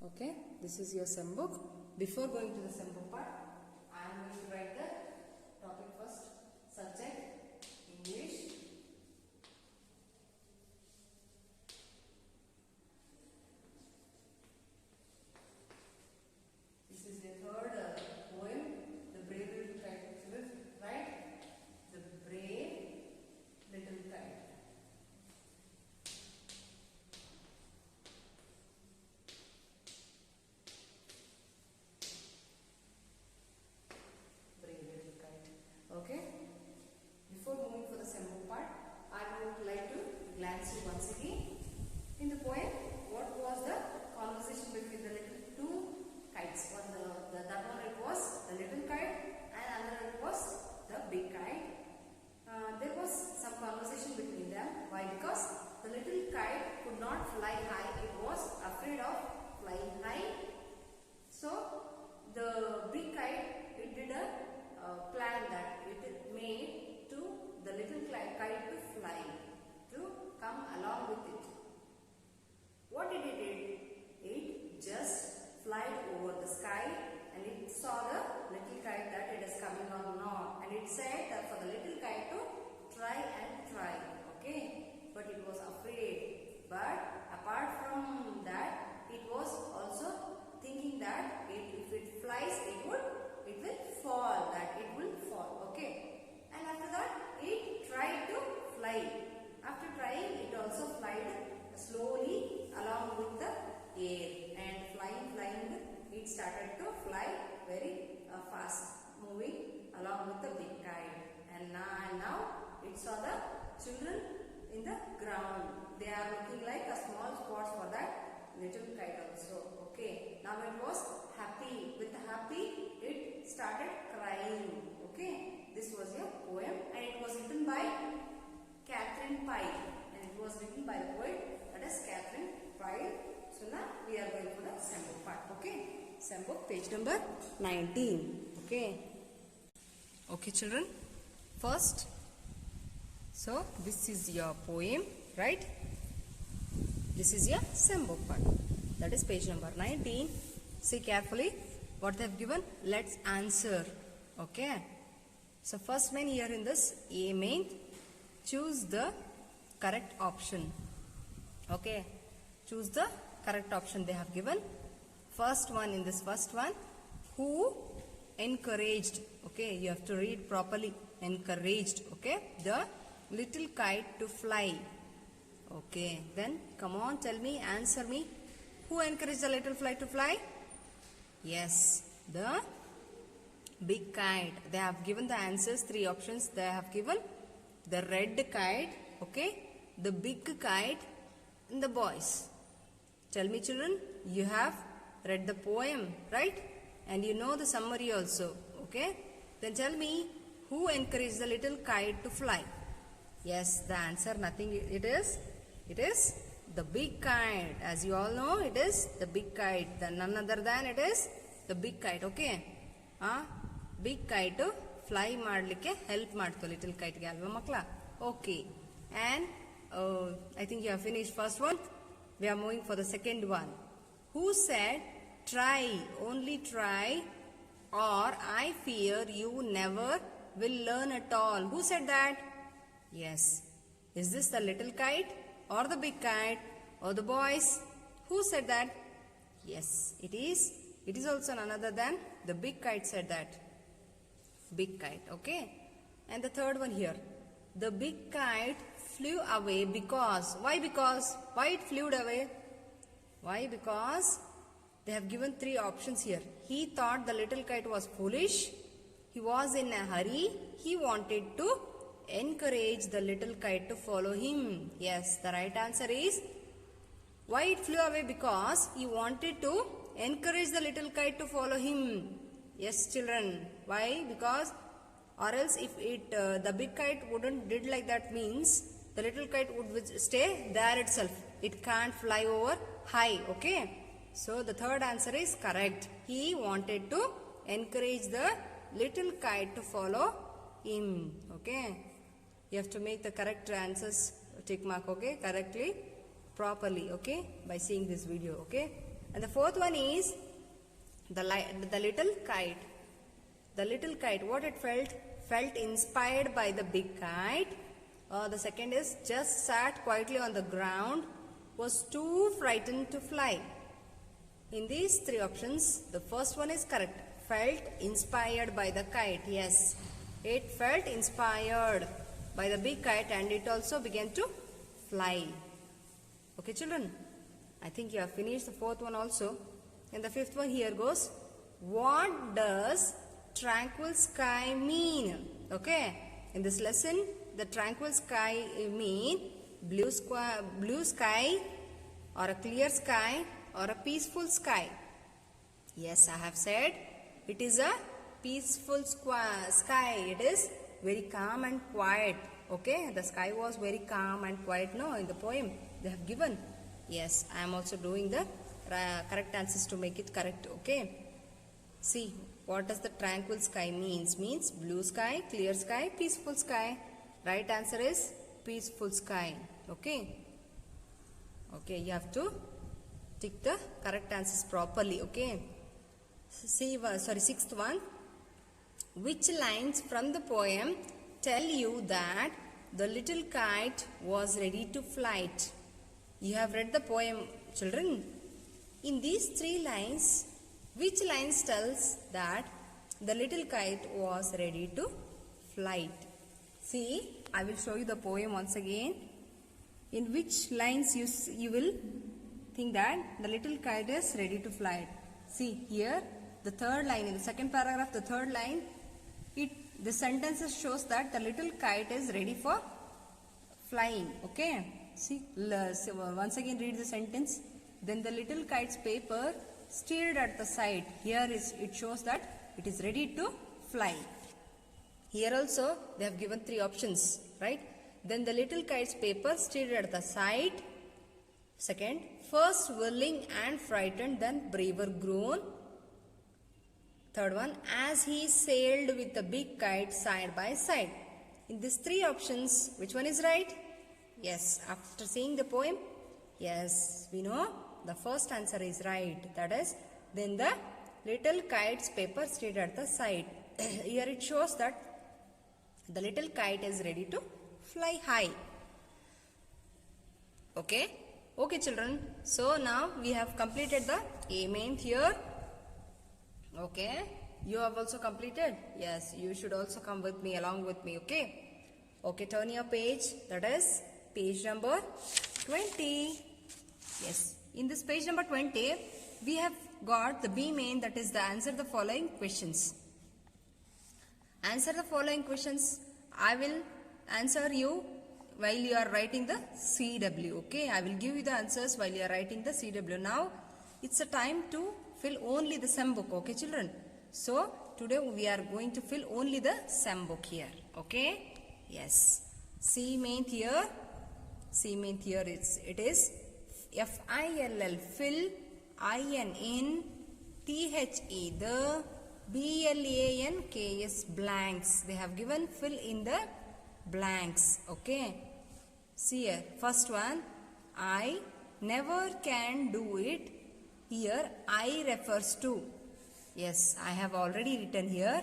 Okay, this is your SEM book. Before going to the SEM book part, I am going to write the topic first. Subject English. This is the third poem, The Brave Little Kite. Right? The Brave Little Kite. Okay. Before moving for the SEM book part, I would like to glance you once again. In the poem, what was the conversation between the two kites? That one it was the little kite, and another it was the big kite. There was some conversation between them. Why? Because the little kite could not fly high. It was afraid of flying high. So the big kite, it did a plan that it made to the little kite to fly, to come along with it. What did it do? It just flied over the sky and it saw the little kite that it is coming or not, and it said that for the little kite to try and try. Okay, but it was afraid. But apart from that, it was also thinking that if it flies, it will fall, that it will fall. Okay, and after that it tried to fly. After trying, it also flied slowly along with the air, and flying, it started to fly very fast, moving along with the big kite. And now it saw the children in the ground. They are looking like a small spots for that little kite also. Okay, now it was happy. With happy, it started crying. Okay, this was a poem, and it was written by Catherine Pyle, and it was written by the poet, that is Catherine Pyle. So now we are going for the SEM book part. Okay, SEM book page number 19. Okay children, first, so this is your poem, right? This is your SEM book part, that is page number 19. See carefully what they have given. Let's answer. Okay, so first main here in this A main, choose the correct option. Okay, choose the correct option they have given. First one, in this first one, who encouraged, okay, you have to read properly, encouraged, okay, the little kite to fly. Okay, then come on, tell me, answer me, who encouraged the little kite to fly? Yes, the big kite. They have given the answers, three options they have given. The red kite, okay, the big kite, and the boys. Tell me children, you have read the poem, right? And you know the summary also, okay? Then tell me, who encouraged the little kite to fly? Yes, the answer, nothing, it is the big kite. As you all know, it is the big kite. The none other than it is the big kite, okay? Big kite to fly madlikke help ಮಾಡ್ತು little kite ಗೆ ಅಲ್ವಾ ಮಕ್ಕಳ? Okay, and I think you have finished first one. We are moving for the second one. Who said try, only try, or I fear you never will learn at all? Who said that? Yes, is this the little kite or the big kite or the boys? Who said that? Yes, it is also none other than the big kite said that. Big kite, okay? And the third one here, the big kite flew away because, why it flew away? Why? Because they have given three options here. He thought the little kite was foolish, he was in a hurry, he wanted to encourage the little kite to follow him. Yes, the right answer is, why it flew away? Because he wanted to encourage the little kite to follow him. Yes children, why? Because, or else if the big kite wouldn't did like that, means the little kite would stay there itself. It can't fly over high, okay? So the third answer is correct. He wanted to encourage the little kite to follow him, okay? You have to make the correct answers, tick mark, okay, correctly, properly, okay, by seeing this video, okay? And the fourth one is the little kite. The little kite, what it felt inspired by the big kite. The second is just sat quietly on the ground, was too frightened to fly. In these three options, the first one is correct. Felt inspired by the kite. Yes, it felt inspired by the big kite and it also began to fly. Okay, children, I think you have finished the fourth one also. And the fifth one here goes, what does tranquil sky mean? Okay, in this lesson, the tranquil sky mean blue sky or a clear sky or a peaceful sky. Yes, I have said it is a peaceful sky. It is very calm and quiet. Okay, the sky was very calm and quiet. No, in the poem they have given. Yes, I am also doing the correct answers to make it correct. Okay, see what does the tranquil sky means? Means blue sky, clear sky, peaceful sky. Right answer is peaceful sky. Okay. Okay, you have to tick the correct answers properly. Okay. See, sixth one. Which lines from the poem tell you that the little kite was ready to flight? You have read the poem, children. In these three lines, which lines tells that the little kite was ready to flight? See, I will show you the poem once again. In which lines you will think that the little kite is ready to fly. See here, the third line, in the second paragraph, the third line, the sentences shows that the little kite is ready for flying. Okay, see, once again read the sentence. Then the little kite's paper steered at the side. Here it shows that it is ready to fly. Here also they have given three options, right? Then the little kite's paper steered at the side. Second, first willing and frightened, then braver grown. Third one, as he sailed with the big kite side by side. In these three options, which one is right? Yes, after seeing the poem, yes, we know the first answer is right. That is, then the little kite's paper steered at the side. Here it shows that the little kite is ready to fly high. Okay? Okay, children. So now we have completed the A main here. Okay? You have also completed? Yes, you should also come with me, along with me. Okay? Okay, turn your page. That is page number 20. Yes. In this page number 20, we have got the B main, that is the answer the following questions. Answer the following questions. I will answer you while you are writing the CW. Okay, I will give you the answers while you are writing the CW. Now, it's a time to fill only the SEM book. Okay, children. So, today we are going to fill only the SEM book here. Okay, yes. C main here. C main here it is FILL, fill, IN, in, THE, the, BLANKS, blanks. They have given fill in the blanks. Okay. See here, first one, I never can do it. Here, I refers to. Yes, I have already written here.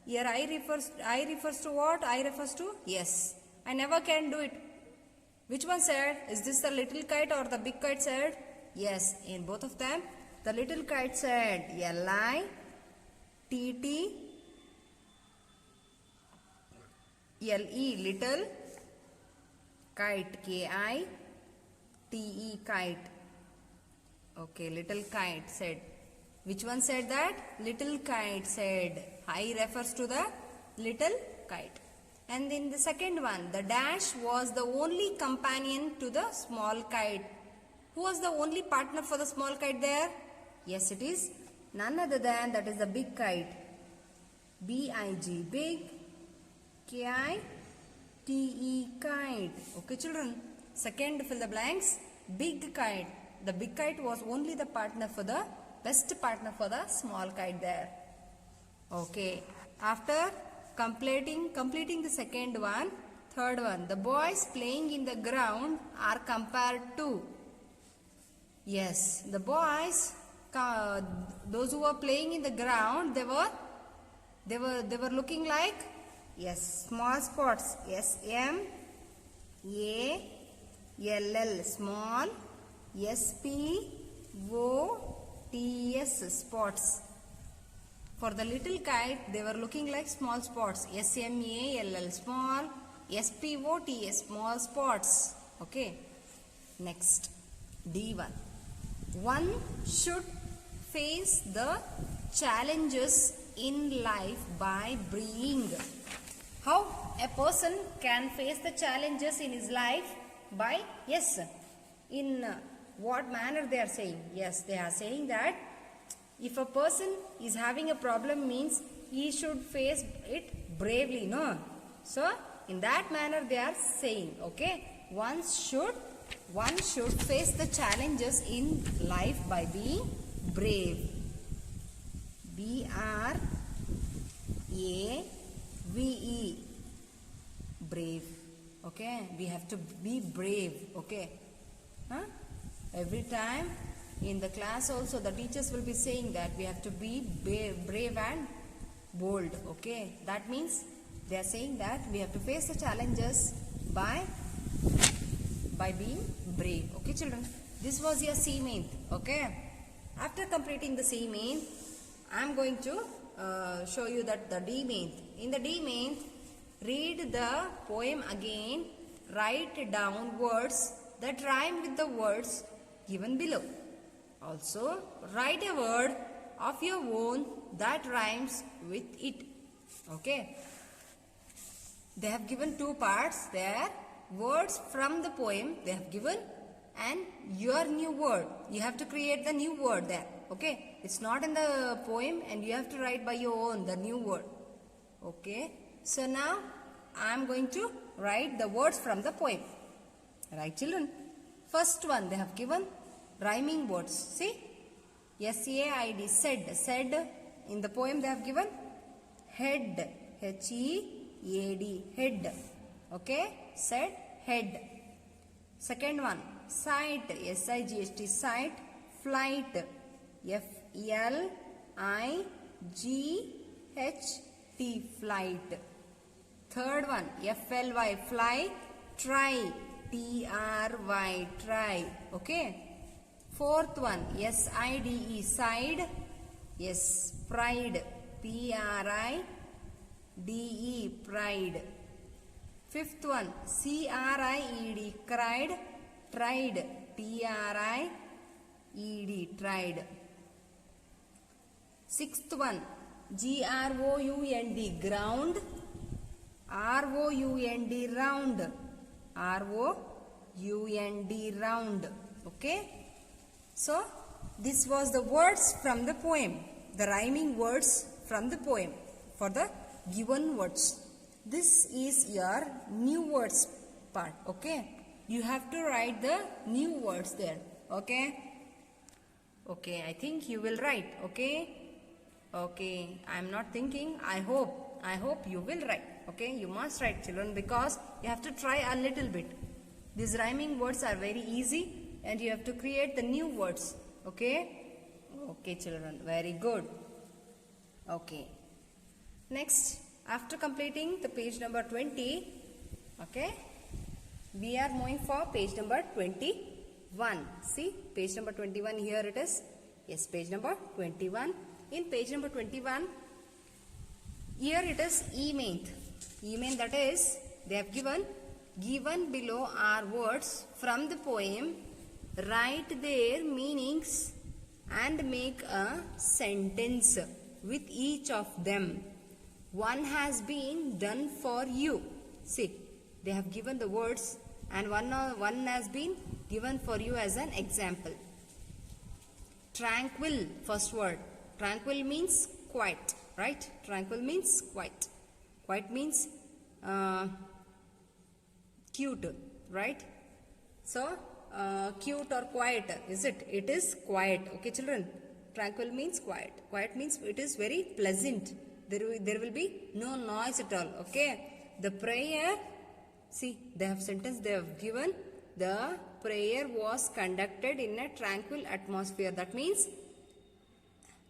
Here, I refers to what? I refers to? Yes, I never can do it. Which one said? Is this the little kite or the big kite said? Yes, in both of them, the little kite said LITTLE, little, kite, KITE, kite. Okay, little kite said. Which one said that? Little kite said. I refers to the little kite. And in the second one, the dash was the only companion to the small kite. Who was the only partner for the small kite there? Yes, it is none other than, that is the big kite. BIG, big, KITE, kite. Okay, children. Second, fill the blanks. Big kite. The big kite was only the partner for the, best partner for the small kite there. Okay. After completing the second one, third one, the boys playing in the ground are compared to. Yes, the boys those who were playing in the ground, they were looking like, yes, small spots. SMALL, small. SPOTS, spots. For the little kite, they were looking like small spots. SMALL, small. SPOTS, small spots. Okay. Next, D1. One should face the challenges in life by being. How a person can face the challenges in his life? By, yes, in what manner they are saying? Yes, they are saying that if a person is having a problem, means he should face it bravely, no? So, in that manner they are saying, okay, one should face the challenges in life by being brave. BRAVE, brave. Okay, we have to be brave. Okay, every time in the class also the teachers will be saying that we have to be brave and bold. Okay, that means they are saying that we have to face the challenges by being brave. Okay, children, this was your C main. Okay, after completing the C main, I am going to show you that the D main. In the D main, read the poem again. Write down words that rhyme with the words given below. Also, write a word of your own that rhymes with it. Okay. They have given two parts there. Words from the poem they have given, and your new word. You have to create the new word there. Okay. It's not in the poem, and you have to write by your own the new word. Okay. So now I am going to write the words from the poem. Right, children? First one they have given rhyming words. See? SAID, said. Said. In the poem they have given head. HEAD, head. Okay? Said, head. Second one, sight. SIGHT, sight. Flight. FLIGHT, flight. Third one, FLY, fly. Try. TRY, try. Okay? Fourth one, SIDE, side. Yes, pride. PRIDE, pride. Fifth one, CRIED, cried. Tried. TRIED, tried. Sixth one, GROUND, ground. ROUND, round. ROUND, round. Okay? So, this was the words from the poem. The rhyming words from the poem for the given words. This is your new words part. Okay? You have to write the new words there. Okay? Okay, I think you will write. Okay? Okay, I am not thinking. I hope you will write. Okay? You must write, children, because you have to try a little bit. These rhyming words are very easy, and you have to create the new words. Okay? Okay, children, very good. Okay. Next, after completing the page number 20, okay, we are moving for page number 21. See, page number 21, here it is. Yes, page number 21. In page number 21, here it is E main. E main, that is, they have given below are words from the poem. Write their meanings and make a sentence with each of them. One has been done for you. See, they have given the words, and one has been given for you as an example. Tranquil, first word. Tranquil means quiet, right? Tranquil means quiet. Quiet means cute, right? So, cute or quiet, is it? It is quiet. Okay, children? Tranquil means quiet. Quiet means it is very pleasant. There will be no noise at all. Okay? The prayer, see, they have sentence they have given. The prayer was conducted in a tranquil atmosphere. That means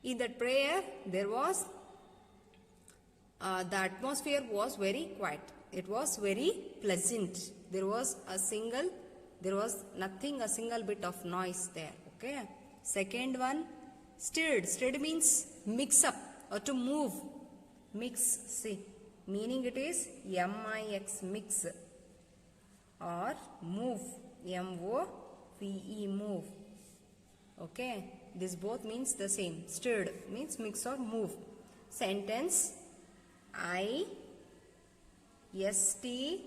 In that prayer, there was the atmosphere was very quiet. It was very pleasant. There was nothing, a single bit of noise there. Okay. Second one, stirred. Stirred means mix up or to move. Mix. See, meaning it is mix, mix, or move. move, move. Okay. This both means the same. Stirred means mix or move. Sentence. I stirred,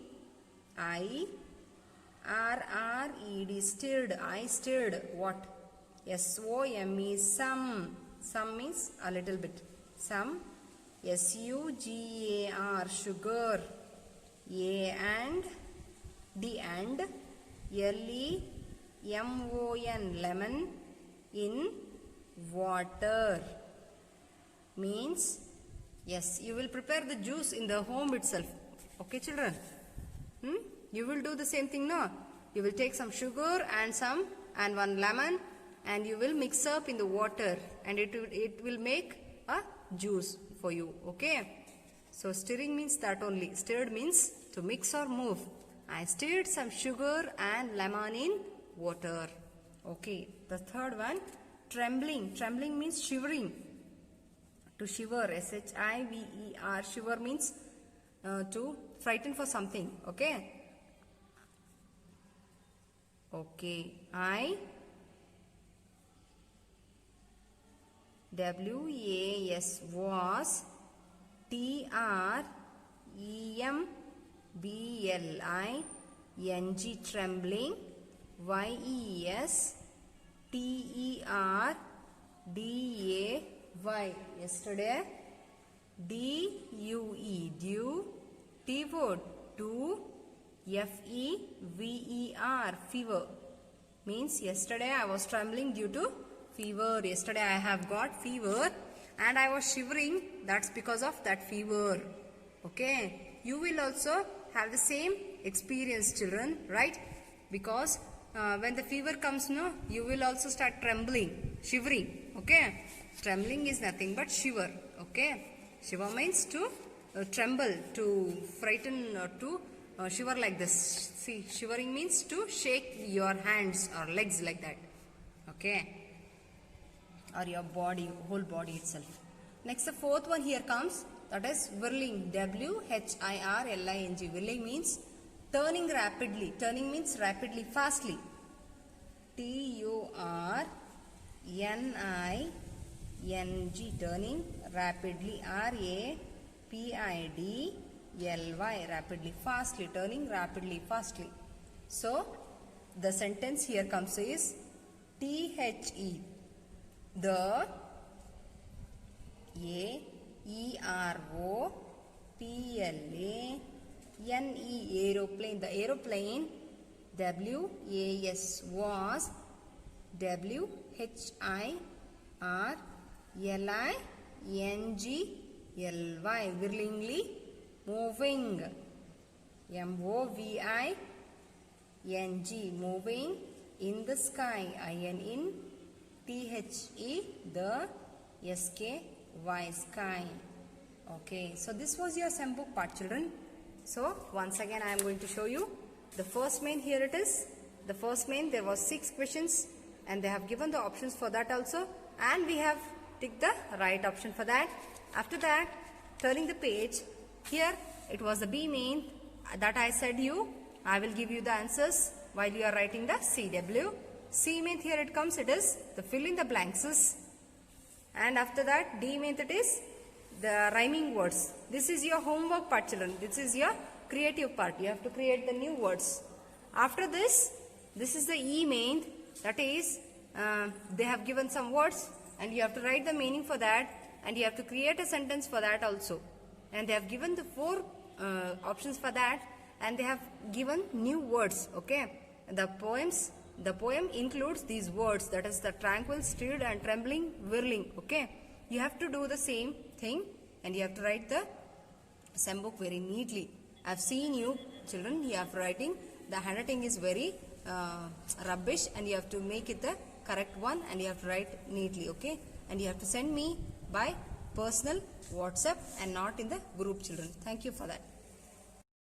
stirred. I stirred what? SOME, some. Some means a little bit. Some. SUGAR, sugar. A and D and LEMON, lemon, in water. Means yes, you will prepare the juice in the home itself. Okay, children? You will do the same thing, no? You will take some sugar and one lemon, and you will mix up in the water, and it will make a juice for you. Okay? So stirring means that only. Stirred means to mix or move. I stirred some sugar and lemon in water. Okay. The third one, trembling. Trembling means shivering. To shiver, SHIVER. Shiver means to frighten for something. Okay. Okay. was TREMBLING, trembling. YESTERDAY, yesterday. DUE, due. T word, to. FEVER, fever. Means yesterday I was trembling due to fever. Yesterday I have got fever and I was shivering. That's because of that fever. Okay. You will also have the same experience, children, right? Because when the fever comes, no, you will also start trembling, shivering. Okay. Trembling is nothing but shiver. Okay. Shiver means to tremble, to frighten, or to shiver like this. See, shivering means to shake your hands or legs like that. Okay. Or your body, whole body itself. Next, the fourth one here comes. That is whirling. WHIRLING. Whirling means turning rapidly. Turning means rapidly, fastly. TURNING. Turning rapidly. RAPIDLY. Rapidly, fastly. Turning rapidly, fastly. So, the sentence here comes is THE. The AEROPLANE, aeroplane. The aeroplane. WAS was. WHIRLINGLY, whirlingly moving. MOVING, moving in the sky. In THE, the SKY, sky. Okay, so this was your SEM book part, children. So once again I am going to show you the first main. Here it is. The first main, there was 6 questions and they have given the options for that also, and we have ticked the right option for that. After that, turning the page, here it was the B main that I said I will give you the answers while you are writing the CW. C main, here it comes, it is the fill in the blanks. And after that, D main, that is the rhyming words. This is your homework part, children. This is your creative part. You have to create the new words. After this is the E main, that is they have given some words and you have to write the meaning for that, and you have to create a sentence for that also. And they have given the 4 options for that, and they have given new words. Okay, the poem includes these words, that is the tranquil, stirred and trembling, whirling. Okay, you have to do the same thing and you have to write the SEM book very neatly. I have seen you children, you have writing, the handwriting is very rubbish, and you have to make it the correct one and you have to write neatly. Okay, and you have to send me by personal WhatsApp and not in the group, children. Thank you for that.